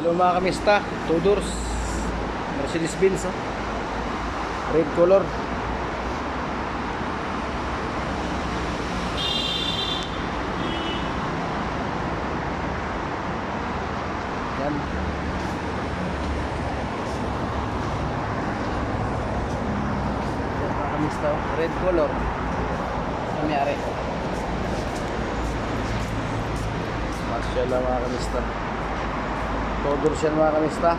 Hello mga kamista, two doors Mercedes Benz, oh. Red color. Yan. Yan mga kamista, oh. Red color. Nangyari. Mashallah mga kamista. Two doors yan mga kamista.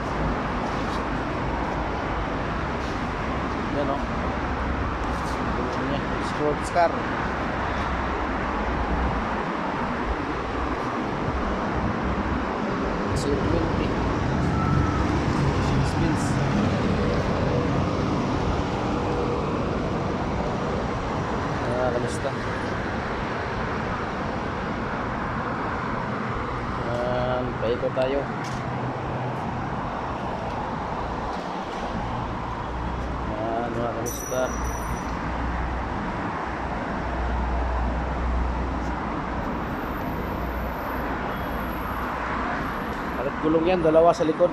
Yan o. Sports car. C20 spins. Kamusta? Paikot tayo. Mga kamusta? Palit gulong yan, dalawa sa likod.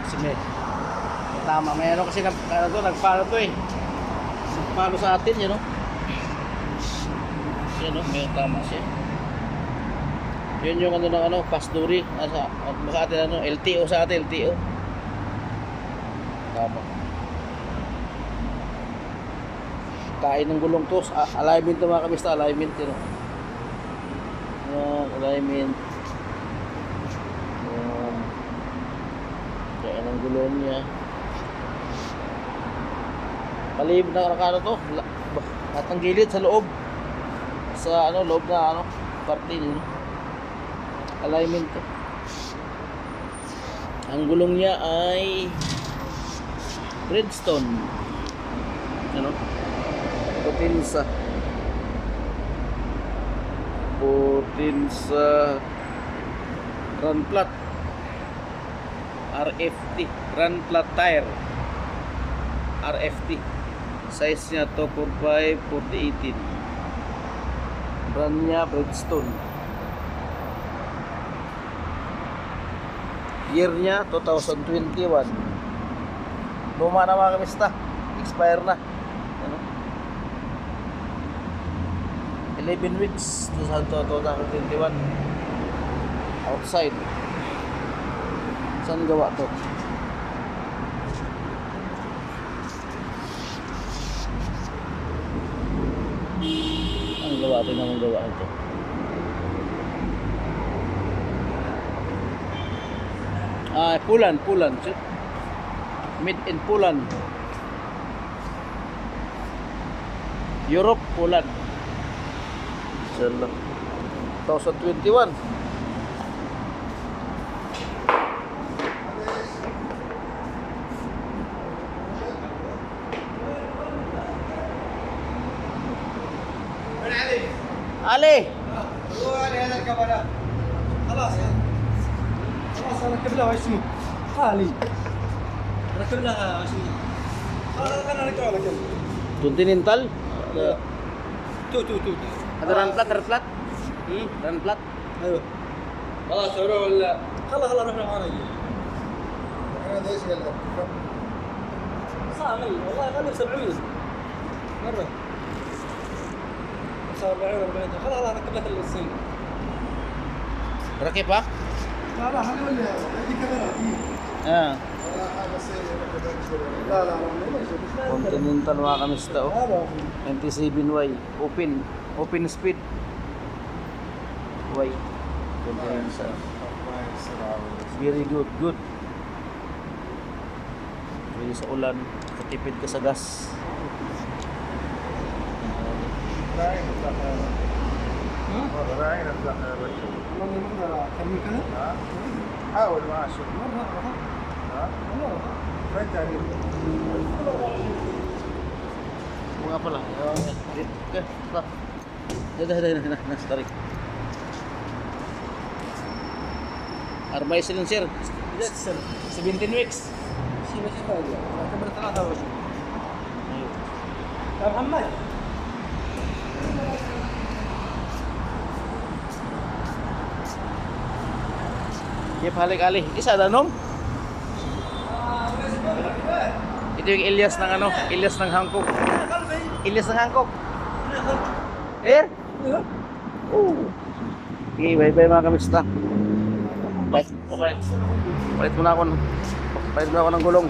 Kasi may tama, may ano kasi nagpano to eh. Nagpano sa atin, yun o. Yan o, may tama siya. Yun yung ano ng ano, pasduri. Sa atin ano, LTO sa atin, LTO. Tama. Kain ng gulong to, alignment to mga kamista, alignment yun o. Alignment. Kain ng gulong niya. Palib na ano to, at ang gilid sa loob. Sa ano, loob na ano, parte yun. Alignment to. Ang gulong niya ay Bridgestone. Ano? Potenza run flat RFT run flat tire RFT. Size niya 245 4018. Brand niya Bridgestone. Year niya 2021. Luma na mga kamista. Expire na. Ano? 11 weeks 2021. Outside. Saan gawa to? Ang gawa ito naman gawa ito. Poland. Made in Poland. Europe, Poland. Inshallah. 2021. علي هو علي هذا الكاميرا خلاص ركب لها اسمه خالي ركب لها اسمه انا ركب لك Continental. تو Ada run flat. Run flat. ايوه خلاص روح ولا خلاص رحنا معنا هذا ايش قال لك؟ صار والله غالي 70 مره 40 خلاص ركب لك السن Rakip ha? لا خلي ولا هذه كاميرا لا Continental mga kamista, oh. 97Y open speed Y Continental. Very good pwede sa ulan, katipid ka sa gas. حاول ما اشوف Mga pala dah tarik Arbay silencer 17 weeks. شيء ماشي فايدة اعتبر 23 يا محمد Kip halik ali. Isa danom. Ito yung Ilyas ng ano, Ilyas ng Hancock. Ilyas ng Hancock. Eh? Oh. Okay, bye-bye mga kamista. Bye. Okay. Palit mo na ako ng gulong.